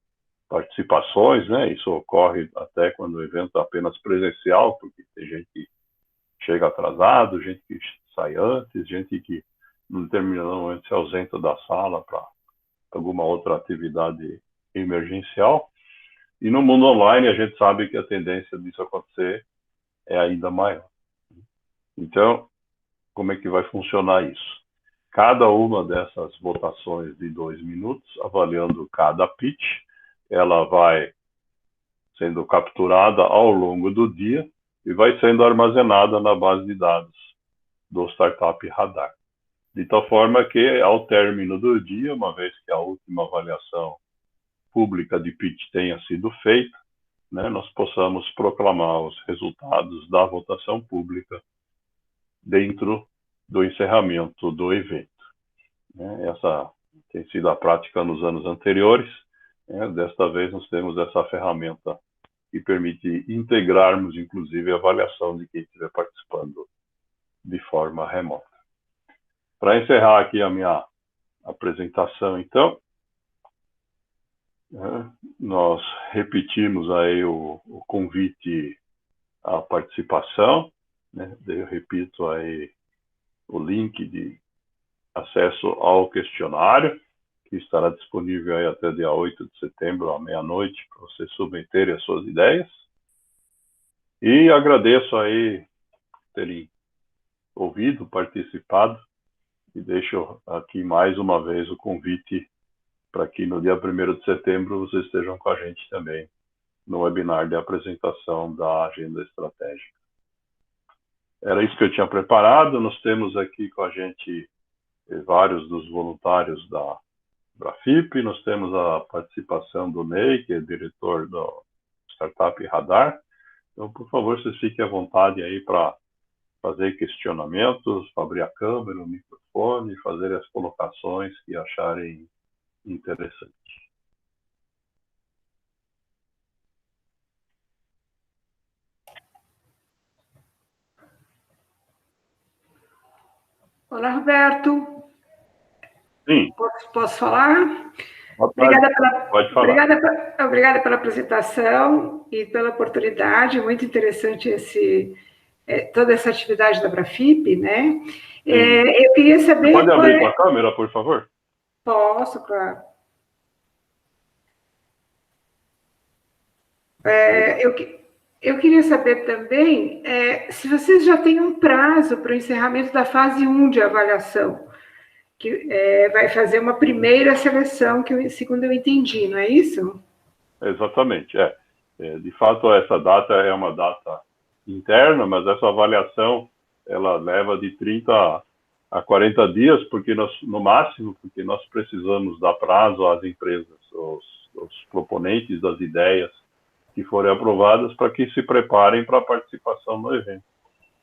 participações, né? Isso ocorre até quando o evento é apenas presencial, porque tem gente que chega atrasado, gente que sai antes, gente que no determinado momento se ausenta da sala para alguma outra atividade emergencial. E no mundo online a gente sabe que a tendência disso acontecer é ainda maior. Então, como é que vai funcionar isso? Cada uma dessas votações de 2 minutos, avaliando cada pitch, ela vai sendo capturada ao longo do dia e vai sendo armazenada na base de dados do Startup Radar. De tal forma que, ao término do dia, uma vez que a última avaliação pública de pitch tenha sido feita, né, nós possamos proclamar os resultados da votação pública dentro do encerramento do evento. Essa tem sido a prática nos anos anteriores. Desta vez nós temos essa ferramenta que permite integrarmos, inclusive, a avaliação de quem estiver participando de forma remota. Para encerrar aqui a minha apresentação, então, nós repetimos aí o convite à participação, né? Eu repito aí o link de acesso ao questionário, que estará disponível aí até dia 8 de setembro, à meia-noite, para você submeter as suas ideias. E agradeço aí por terem ouvido, participado, e deixo aqui mais uma vez o convite para que no dia 1º de setembro vocês estejam com a gente também no webinar de apresentação da agenda estratégica. Era isso que eu tinha preparado. Nós temos aqui com a gente vários dos voluntários da Brafip, nós temos a participação do Ney, que é diretor do Startup Radar. Então, por favor, vocês fiquem à vontade aí para fazer questionamentos, abrir a câmera, o microfone, fazer as colocações que acharem interessantes. Olá, Roberto. Sim. Posso falar? Pode falar. Obrigada pela apresentação e pela oportunidade. Muito interessante toda essa atividade da Brafip, né? Eu queria saber... Pode abrir a câmera, por favor? Posso, claro. Eu queria saber também se vocês já têm um prazo para o encerramento da fase 1 de avaliação. que vai fazer uma primeira seleção, segundo eu entendi, não é isso? Exatamente, de fato, essa data é uma data interna, mas essa avaliação, ela leva de 30 a 40 dias, porque no máximo, porque nós precisamos dar prazo às empresas, os proponentes das ideias que forem aprovadas, para que se preparem para a participação no evento.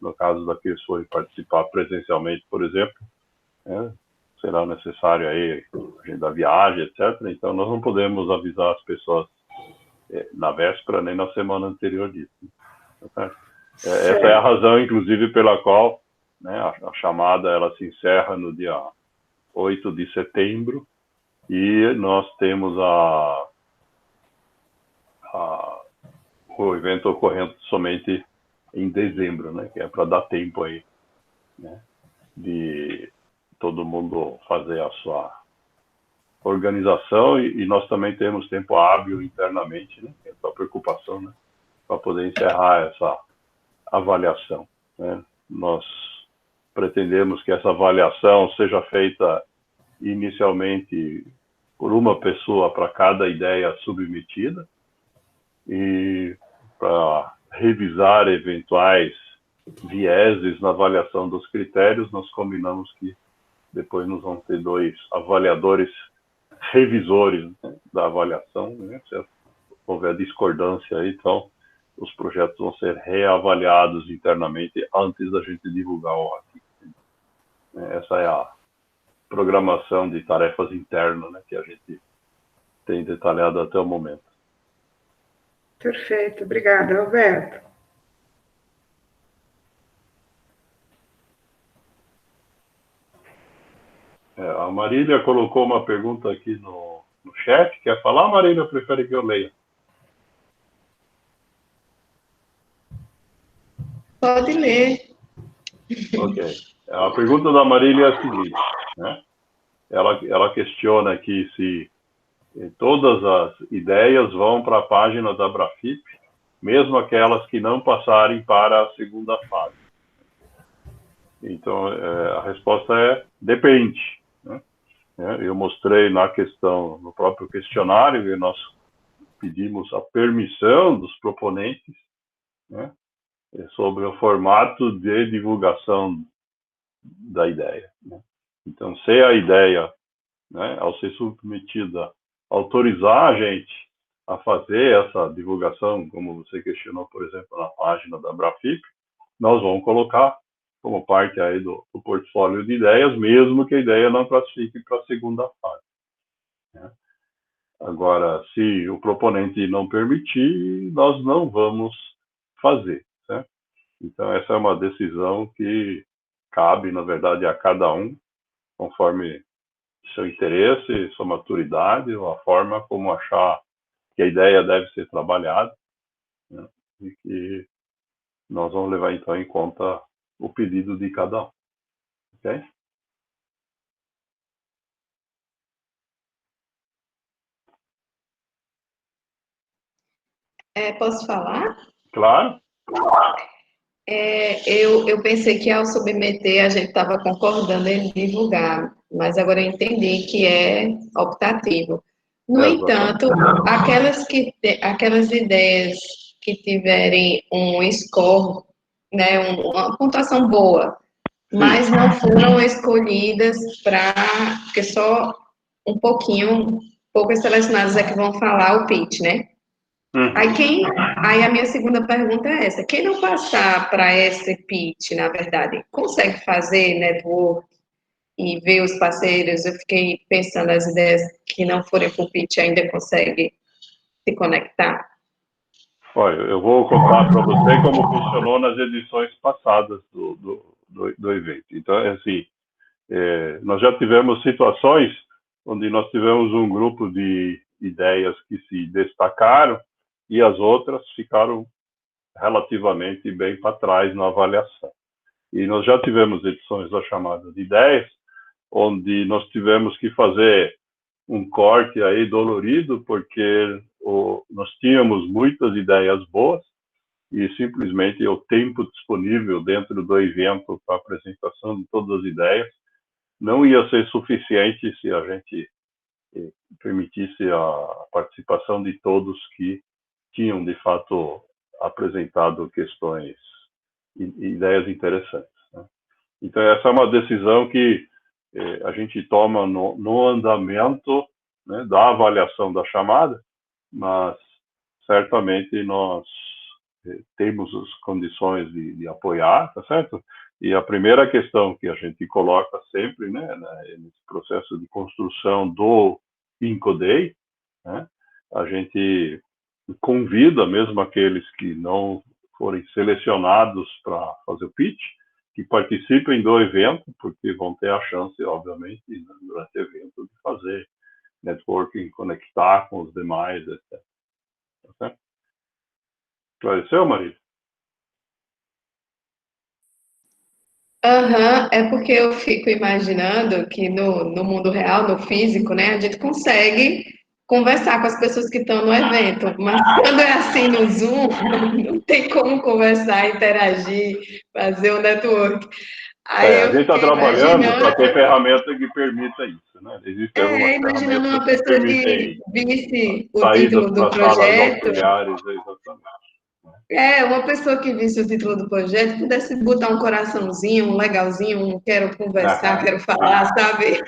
No caso daqueles que forem participar presencialmente, por exemplo, será necessário aí agenda viagem, etc. Então, nós não podemos avisar as pessoas na véspera nem na semana anterior disso. Tá? Essa é a razão, inclusive, pela qual, né, a chamada ela se encerra no dia 8 de setembro e nós temos o evento ocorrendo somente em dezembro, né, que é para dar tempo aí, né, de todo mundo fazer a sua organização e nós também temos tempo hábil internamente, né, essa preocupação, né, para poder encerrar essa avaliação, né. Nós pretendemos que essa avaliação seja feita inicialmente por uma pessoa para cada ideia submetida e para revisar eventuais vieses na avaliação dos critérios, nós combinamos que depois nós vamos ter 2 avaliadores revisores, né, da avaliação, né, se houver discordância aí, então os projetos vão ser reavaliados internamente antes da gente divulgar o artigo. Essa é a programação de tarefas internas, né, que a gente tem detalhado até o momento. Perfeito, obrigada, Roberto. A Marília colocou uma pergunta aqui no chat. Quer falar, Marília? Prefere que eu leia? Pode ler. Ok. A pergunta da Marília é a seguinte, né? Ela questiona aqui se todas as ideias vão para a página da Abrafip, mesmo aquelas que não passarem para a segunda fase. Então, a resposta é depende, né? Eu mostrei na questão, no próprio questionário, e nós pedimos a permissão dos proponentes, né, sobre o formato de divulgação da ideia, né? Então, se a ideia, né, ao ser submetida, autorizar a gente a fazer essa divulgação, como você questionou, por exemplo, na página da Abrafip, nós vamos colocar como parte aí do portfólio de ideias, mesmo que a ideia não classifique para a segunda fase, né? Agora, se o proponente não permitir, nós não vamos fazer, certo? Então, essa é uma decisão que cabe, na verdade, a cada um, conforme seu interesse, sua maturidade, ou a forma como achar que a ideia deve ser trabalhada, né? E que nós vamos levar, então, em conta o pedido de cada um, ok? Posso falar? Claro. Eu pensei que ao submeter a gente estava concordando em divulgar, mas agora eu entendi que é optativo. No entanto, aquelas ideias que tiverem um score, né, uma pontuação boa, mas não foram escolhidas porque só poucas selecionadas é que vão falar o pitch, né? Aí a minha segunda pergunta é essa: quem não passar para esse pitch, na verdade, consegue fazer network e ver os parceiros? Eu fiquei pensando, as ideias que não forem para o pitch ainda consegue se conectar? Olha, eu vou contar para você como funcionou nas edições passadas do evento. Então, assim, nós já tivemos situações onde nós tivemos um grupo de ideias que se destacaram e as outras ficaram relativamente bem para trás na avaliação. E nós já tivemos edições da chamada de ideias, onde nós tivemos que fazer um corte aí dolorido, porque nós tínhamos muitas ideias boas e simplesmente o tempo disponível dentro do evento para a apresentação de todas as ideias não ia ser suficiente se a gente permitisse a participação de todos que tinham, de fato, apresentado questões e ideias interessantes, né? Então, essa é uma decisão que a gente toma no andamento, né, da avaliação da chamada, mas certamente nós temos as condições de apoiar, tá certo? E a primeira questão que a gente coloca sempre, né, nesse processo de construção do INCODEI, né, a gente convida mesmo aqueles que não forem selecionados para fazer o pitch, que participem do evento, porque vão ter a chance, obviamente, durante o evento, de fazer networking, conectar com os demais, etc. Tá certo? Esclareceu, Maria? Aham, é porque eu fico imaginando que no mundo real, no físico, né, a gente consegue conversar com as pessoas que estão no evento, mas quando é assim no Zoom, não tem como conversar, interagir, fazer um network. Aí A eu gente está fiquei trabalhando para ter imaginando, ferramenta que permita isso, né? Existem algumas imaginando ferramentas uma que pessoa que permitem visse o saídas título do para salas projeto. auxiliares, exatamente. Uma pessoa que visse o título do projeto pudesse botar um coraçãozinho, um legalzinho, um quero conversar, quero falar, sabe?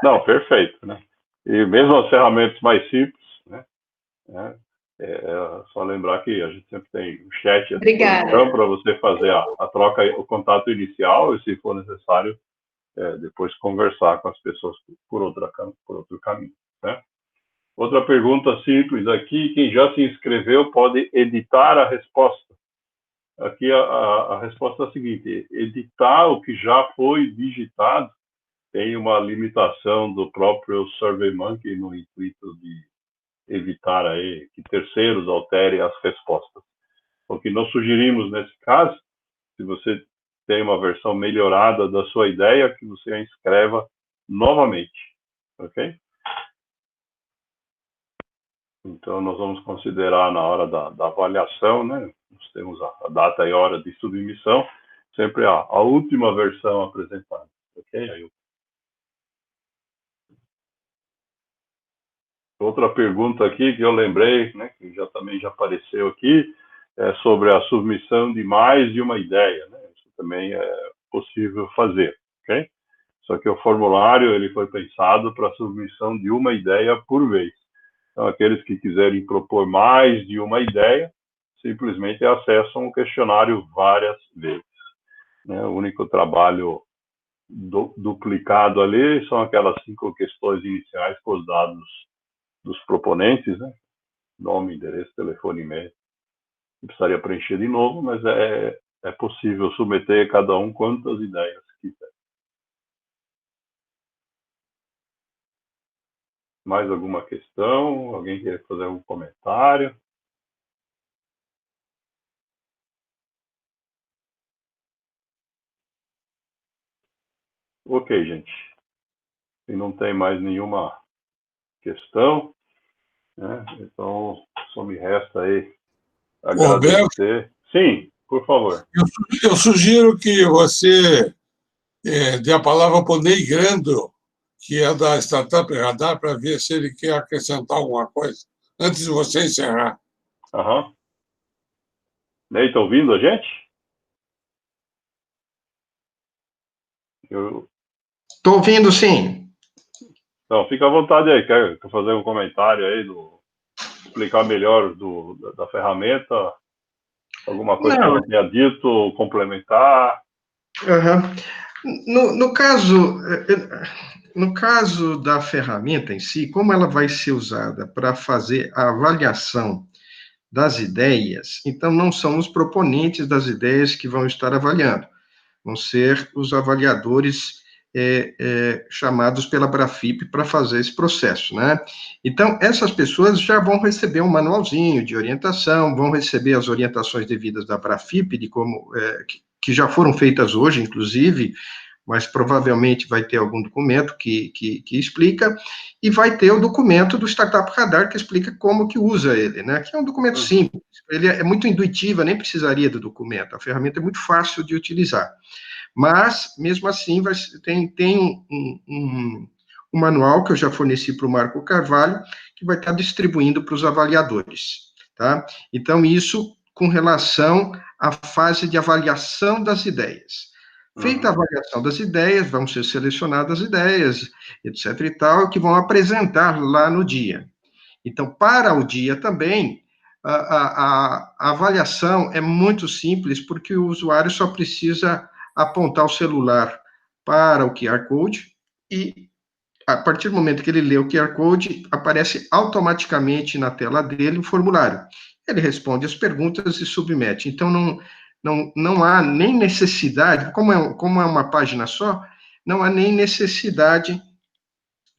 Não, perfeito, né? E mesmo as ferramentas mais simples, né? É só lembrar que a gente sempre tem um chat à disposição para você fazer a troca, o contato inicial, e se for necessário, depois conversar com as pessoas por outro caminho, né? Outra pergunta simples aqui: quem já se inscreveu pode editar a resposta? Aqui a resposta é a seguinte: editar o que já foi digitado tem uma limitação do próprio SurveyMonkey no intuito de evitar aí que terceiros alterem as respostas. O que nós sugerimos nesse caso, se você tem uma versão melhorada da sua ideia, que você a inscreva novamente, ok? Então, nós vamos considerar na hora da avaliação, né? Nós temos a data e hora de submissão, sempre a última versão apresentada, ok? Aí, outra pergunta aqui que eu lembrei, né, que também já apareceu aqui, é sobre a submissão de mais de uma ideia, né? Isso também é possível fazer, ok? Só que o formulário ele foi pensado para a submissão de uma ideia por vez. Então, aqueles que quiserem propor mais de uma ideia, simplesmente acessam o questionário várias vezes, né? O único trabalho duplicado ali são aquelas 5 questões iniciais com os dados dos proponentes, né? Nome, endereço, telefone, e-mail. Precisaria preencher de novo, mas é possível submeter cada um quantas ideias quiser. Mais alguma questão? Alguém quer fazer algum comentário? Ok, gente. Se não tem mais nenhuma questão, né? Então só me resta aí agradecer. Roberto? Sim, por favor. Eu sugiro que você dê a palavra para o Ney Grando, que é da Startup Radar, para ver se ele quer acrescentar alguma coisa, antes de você encerrar. Ney, está ouvindo a gente? Estou ouvindo, sim. Então, fica à vontade aí. Quer fazer um comentário aí, explicar melhor da ferramenta? Alguma coisa que eu tenha dito, complementar? No caso da ferramenta em si, como ela vai ser usada para fazer a avaliação das ideias, então não são os proponentes das ideias que vão estar avaliando, vão ser os avaliadores chamados pela Brafip para fazer esse processo, né? Então, essas pessoas já vão receber um manualzinho de orientação, vão receber as orientações devidas da Brafip, de como, que já foram feitas hoje, inclusive, mas provavelmente vai ter algum documento que explica, e vai ter o documento do Startup Radar que explica como que usa ele, né? Que é um documento simples, ele é muito intuitivo, nem precisaria do documento, a ferramenta é muito fácil de utilizar. Mas, mesmo assim, tem um manual que eu já forneci para o Marco Carvalho, que vai estar distribuindo para os avaliadores, tá? Então, isso com relação à fase de avaliação das ideias. Feita a avaliação das ideias, vão ser selecionadas as ideias, etc. e tal, que vão apresentar lá no dia. Então, para o dia também, a avaliação é muito simples, porque o usuário só precisa apontar o celular para o QR Code e, a partir do momento que ele lê o QR Code, aparece automaticamente na tela dele o formulário. Ele responde as perguntas e submete. Então, não há nem necessidade, como é uma página só, não há nem necessidade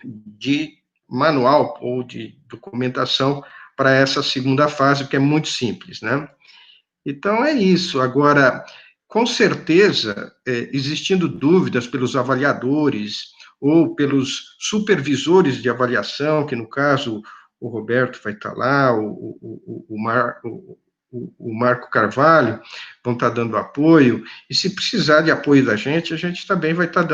de manual ou de documentação para essa segunda fase, porque é muito simples, né? Então, é isso. Agora, com certeza, existindo dúvidas pelos avaliadores ou pelos supervisores de avaliação, que no caso o Roberto vai estar lá, o Marco Carvalho vão estar dando apoio, e se precisar de apoio da gente, a gente também vai estar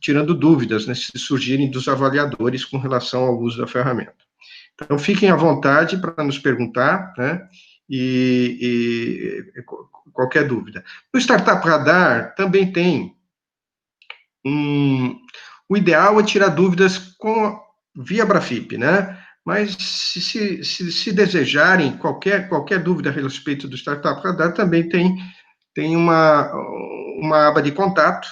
tirando dúvidas, né, se surgirem dos avaliadores com relação ao uso da ferramenta. Então, fiquem à vontade para nos perguntar, né, e qualquer dúvida. No Startup Radar também tem o ideal é tirar dúvidas via Brafip, né? Mas se desejarem qualquer dúvida a respeito do Startup Radar, também tem uma aba de contato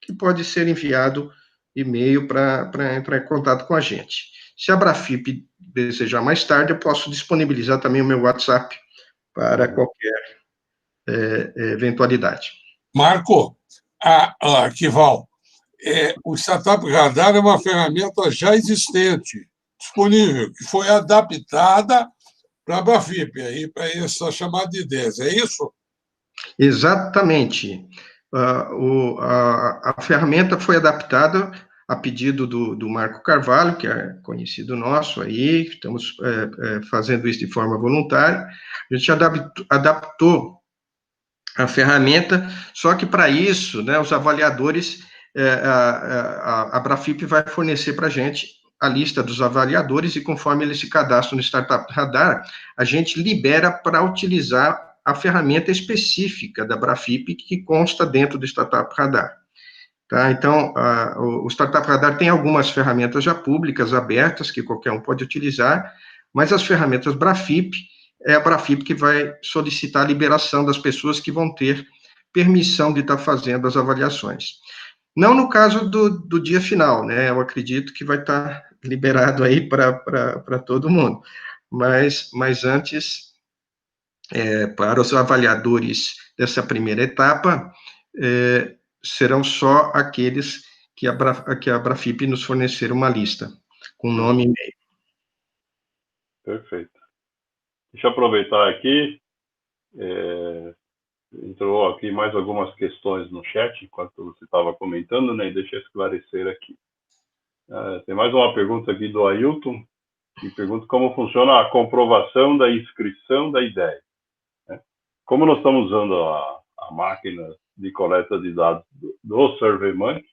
que pode ser enviado e-mail para entrar em contato com a gente. Se a Brafip desejar mais tarde, eu posso disponibilizar também o meu WhatsApp para qualquer eventualidade. Marco, Kival, o Startup Radar é uma ferramenta já existente, disponível, que foi adaptada para a Brafip, para essa chamada de ideias, é isso? Exatamente. A ferramenta foi adaptada a pedido do Marco Carvalho, que é conhecido nosso aí, estamos fazendo isso de forma voluntária. A gente adaptou a ferramenta, só que para isso, né, os avaliadores, a Brafip vai fornecer para a gente a lista dos avaliadores e conforme eles se cadastram no Startup Radar, a gente libera para utilizar a ferramenta específica da Brafip que consta dentro do Startup Radar. Tá? Então, o Startup Radar tem algumas ferramentas já públicas, abertas, que qualquer um pode utilizar, mas as ferramentas Brafip, é a Brafip que vai solicitar a liberação das pessoas que vão ter permissão de estar fazendo as avaliações. Não no caso do dia final, né? Eu acredito que vai estar liberado aí para todo mundo. Mas antes, para os avaliadores dessa primeira etapa, serão só aqueles que a Brafip nos fornecer uma lista, com nome e e-mail. Perfeito. Deixa eu aproveitar aqui, entrou aqui mais algumas questões no chat, enquanto você estava comentando, né, e deixa eu esclarecer aqui. Tem mais uma pergunta aqui do Ailton, que pergunta como funciona a comprovação da inscrição da ideia. Né? Como nós estamos usando a máquina de coleta de dados do SurveyMonkey,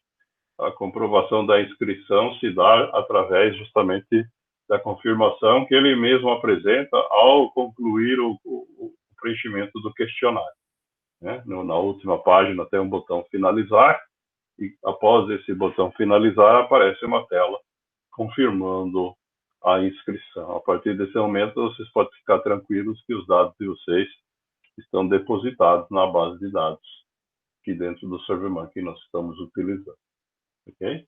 a comprovação da inscrição se dá através justamente da confirmação que ele mesmo apresenta ao concluir o preenchimento do questionário. Né? Na última página tem um botão finalizar, e após esse botão finalizar, aparece uma tela confirmando a inscrição. A partir desse momento, vocês podem ficar tranquilos que os dados de vocês estão depositados na base de dados aqui dentro do SurveyMonkey que nós estamos utilizando. Ok?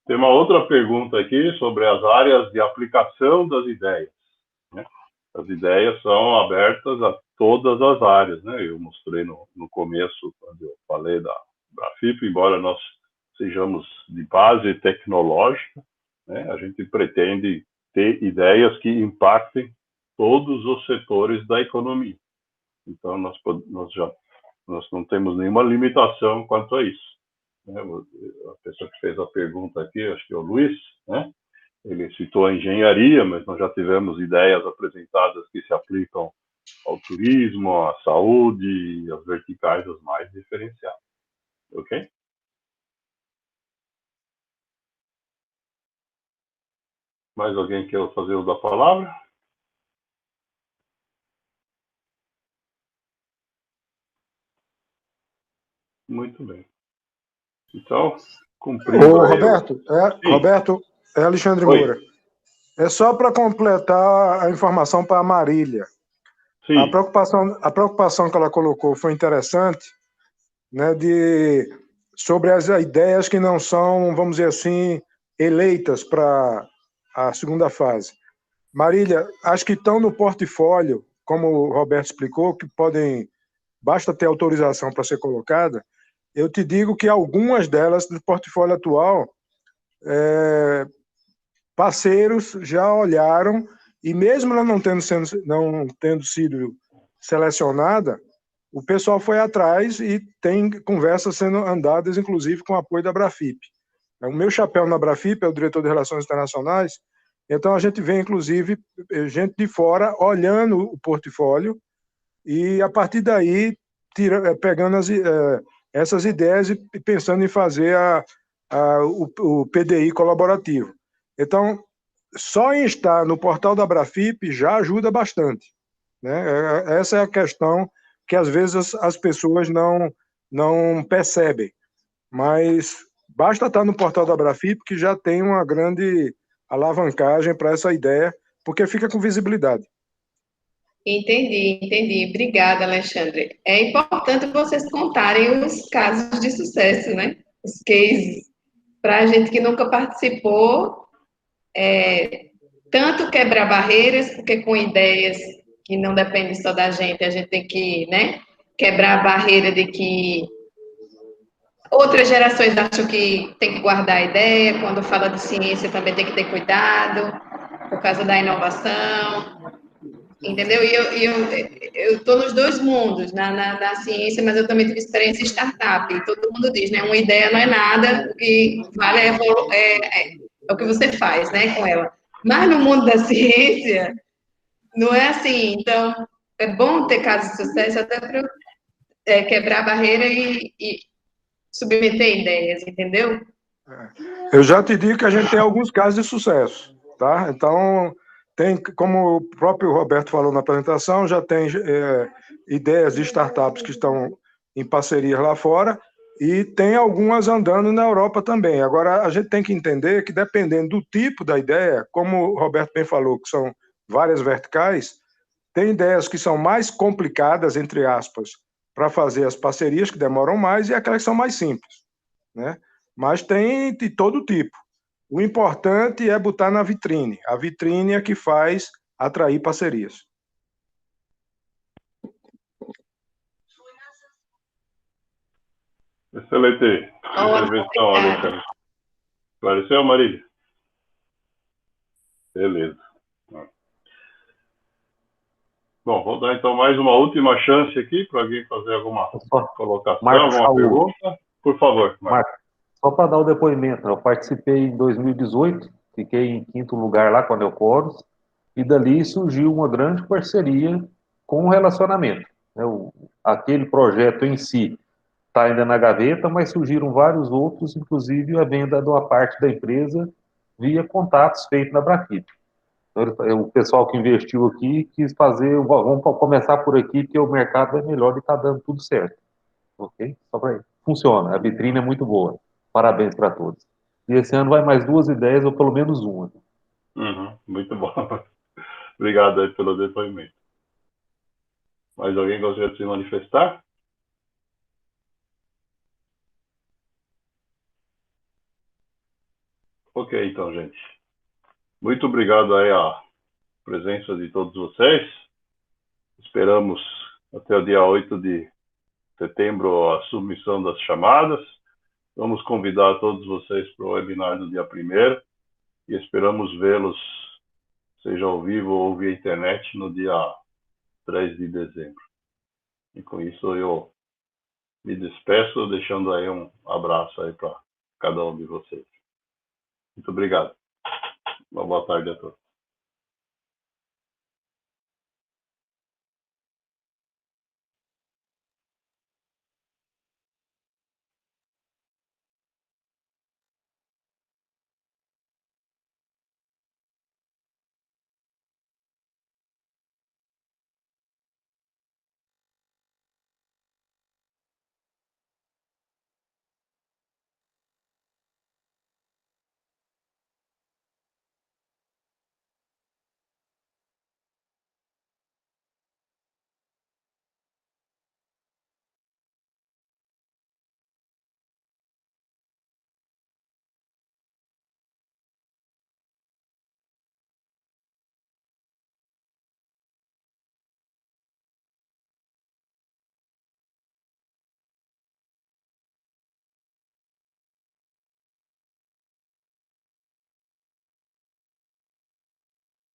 Tem uma outra pergunta aqui sobre as áreas de aplicação das ideias. Né? As ideias são abertas a todas as áreas. Né? Eu mostrei no começo, quando eu falei da Brafip, embora nós sejamos de base tecnológica, né? A gente pretende ter ideias que impactem todos os setores da economia. Então, nós não temos nenhuma limitação quanto a isso. A pessoa que fez a pergunta aqui, acho que é o Luiz, né? Ele citou a engenharia, mas nós já tivemos ideias apresentadas que se aplicam ao turismo, à saúde, às verticais as mais diferenciadas. Ok? Mais alguém quer fazer uso da palavra? Muito bem. Então, cumprindo Ô, aí Roberto, Roberto, é Alexandre Oi. Moura. É só para completar a informação para a Marília. Sim. A preocupação que ela colocou foi interessante, né, sobre as ideias que não são, vamos dizer assim, eleitas para a segunda fase. Marília, as que estão no portfólio, como o Roberto explicou, que basta ter autorização para ser colocada, eu te digo que algumas delas do portfólio atual, parceiros já olharam, e mesmo ela não tendo sido selecionada, o pessoal foi atrás e tem conversas sendo andadas, inclusive com o apoio da Brafip. O meu chapéu na Brafip é o diretor de Relações Internacionais, então a gente vê, inclusive, gente de fora olhando o portfólio e, a partir daí, pegando essas ideias e pensando em fazer o PDI colaborativo. Então, só em estar no portal da Brafip já ajuda bastante, né? Essa é a questão que, às vezes, as pessoas não percebem. Mas basta estar no portal da Brafip que já tem uma grande alavancagem para essa ideia, porque fica com visibilidade. Entendi. Obrigada, Alexandre. É importante vocês contarem os casos de sucesso, né? Os cases. Para a gente que nunca participou, tanto quebrar barreiras, porque com ideias que não dependem só da gente, a gente tem que, né, quebrar a barreira de que outras gerações acham que tem que guardar a ideia, quando fala de ciência também tem que ter cuidado, por causa da inovação, entendeu? E eu estou nos dois mundos, na ciência, mas eu também tive experiência em startup, e todo mundo diz, né, uma ideia não é nada, o que vale é o que você faz, né, com ela. Mas no mundo da ciência, não é assim. Então, é bom ter casos de sucesso até para quebrar a barreira e submeter ideias, entendeu? Eu já te digo que a gente tem alguns casos de sucesso, tá? Então, como o próprio Roberto falou na apresentação, já tem ideias de startups que estão em parcerias lá fora e tem algumas andando na Europa também. Agora, a gente tem que entender que, dependendo do tipo da ideia, como o Roberto bem falou, que são várias verticais, tem ideias que são mais complicadas, entre aspas, para fazer as parcerias, que demoram mais, e aquelas que são mais simples, né? Mas tem de todo tipo. O importante é botar na vitrine. A vitrine é que faz atrair parcerias. Excelente intervenção, Alexandre. Esclareceu, Marília? Beleza. Bom, vou dar então mais uma última chance aqui para alguém fazer alguma colocação, alguma pergunta. Por favor, Marcos. Só para dar o depoimento, eu participei em 2018, fiquei em 5º lugar lá quando eu Coros, e dali surgiu uma grande parceria com o relacionamento. Aquele projeto em si está ainda na gaveta, mas surgiram vários outros, inclusive a venda de uma parte da empresa via contatos feitos na Brafip. Então, o pessoal que investiu aqui quis fazer, vamos começar por aqui, porque o mercado é melhor e está dando tudo certo. Ok? Só para funciona, a vitrine é muito boa. Parabéns para todos. E esse ano vai mais 2 ideias, ou pelo menos uma. Muito bom. Obrigado aí pelo depoimento. Mais alguém gostaria de se manifestar? Ok, então, gente. Muito obrigado aí a presença de todos vocês. Esperamos até o dia 8 de setembro a submissão das chamadas. Vamos convidar todos vocês para o webinar do dia 1º e esperamos vê-los, seja ao vivo ou via internet, no dia 3 de dezembro. E com isso eu me despeço, deixando aí um abraço aí para cada um de vocês. Muito obrigado. Uma boa tarde a todos.